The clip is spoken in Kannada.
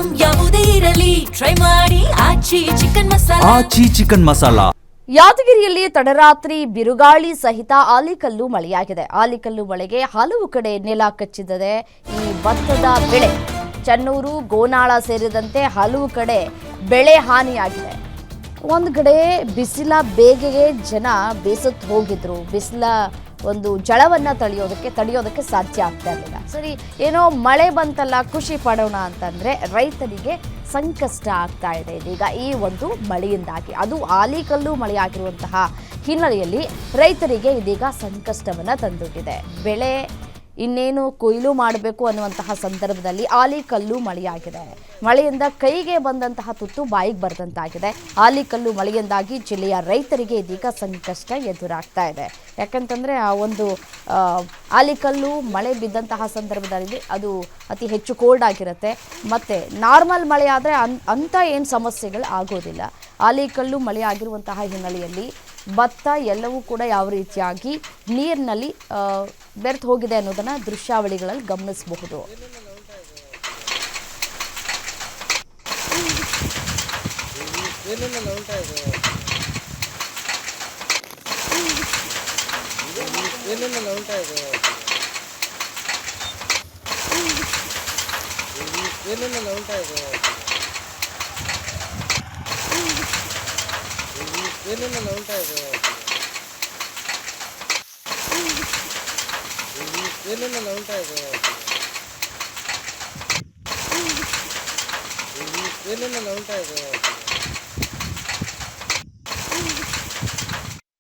ಐಟಂ ಯಾವುದೇ ಇರಲಿ ಟ್ರೈ ಮಾಡಿ ಆಚಿ ಚಿಕನ್ ಮಸಾಲಾ. ಯಾದಗಿರಿಯಲ್ಲಿ ತಡರಾತ್ರಿ ಬಿರುಗಾಳಿ ಸಹಿತ ಆಲಿಕಲ್ಲು ಮಳೆಯಾಗಿದೆ. ಆಲಿಕಲ್ಲು ಮಳೆಗೆ ಹಲವು ಕಡೆ ನೆಲ ಕಚ್ಚಿದೆ. ಈ ಭತ್ತದ ಬೆಳೆ ಚನ್ನೂರು, ಗೋನಾಳ ಸೇರಿದಂತೆ ಹಲವು ಕಡೆ ಬೆಳೆ ಹಾನಿಯಾಗಿದೆ. ಒಂದು ಕಡೆ ಬಿಸಿಲ ಬೇಗೆಗೆ ಜನ ಬೇಸತ್ತು ಹೋಗಿದ್ರು. ಬಿಸಿಲ ಒಂದು ಜಳವನ್ನು ತಡೆಯೋದಕ್ಕೆ ಸಾಧ್ಯ ಆಗ್ತಾ ಇರಲಿಲ್ಲ. ಸರಿ, ಏನೋ ಮಳೆ ಬಂತಲ್ಲ ಖುಷಿ ಪಡೋಣ ಅಂತಂದ್ರೆ ರೈತರಿಗೆ ಸಂಕಷ್ಟ ಆಗ್ತಾ ಇದೆ ಇದೀಗ ಈ ಒಂದು ಮಳೆಯಿಂದಾಗಿ. ಅದು ಆಲಿಕಲ್ಲು ಮಳೆಯಾಗಿರುವಂತಹ ಹಿನ್ನೆಲೆಯಲ್ಲಿ ರೈತರಿಗೆ ಇದೀಗ ಸಂಕಷ್ಟವನ್ನು ತಂದೊಡ್ಡಿದೆ. ಬೆಳೆ ಇನ್ನೇನು ಕೊಯ್ಲು ಮಾಡಬೇಕು ಅನ್ನುವಂತಹ ಸಂದರ್ಭದಲ್ಲಿ ಆಲಿಕಲ್ಲು ಮಳೆಯಾಗಿದೆ. ಮಳೆಯಿಂದ ಕೈಗೆ ಬಂದಂತಹ ತುತ್ತು ಬಾಯಿಗೆ ಬರೆದಂತಾಗಿದೆ. ಆಲಿಕಲ್ಲು ಮಳೆಯಿಂದಾಗಿ ಜಿಲ್ಲೆಯ ರೈತರಿಗೆ ಇದೀಗ ಸಂಕಷ್ಟ ಎದುರಾಗ್ತಾ ಇದೆ. ಯಾಕಂತಂದರೆ ಆ ಒಂದು ಆಲಿಕಲ್ಲು ಮಳೆ ಬಿದ್ದಂತಹ ಸಂದರ್ಭದಲ್ಲಿ ಅದು ಅತಿ ಹೆಚ್ಚು ಕೋಲ್ಡ್ ಆಗಿರುತ್ತೆ. ಮತ್ತು ನಾರ್ಮಲ್ ಮಳೆ ಆದರೆ ಅಂಥ ಏನು ಸಮಸ್ಯೆಗಳು ಆಗೋದಿಲ್ಲ. ಆಲಿಕಲ್ಲು ಮಳೆ ಆಗಿರುವಂತಹ ಹಿನ್ನೆಲೆಯಲ್ಲಿ ಭತ್ತ ಎಲ್ಲವೂ ಕೂಡ ಯಾವ ರೀತಿಯಾಗಿ ನೀರಿನಲ್ಲಿ ಬೆರೆತು ಹೋಗಿದೆ ಅನ್ನೋದನ್ನು ದೃಶ್ಯಾವಳಿಗಳಲ್ಲಿ ಗಮನಿಸಬಹುದು. ಏನೇನೆಲ್ಲ ಉಂಟಾಗಿದೆ?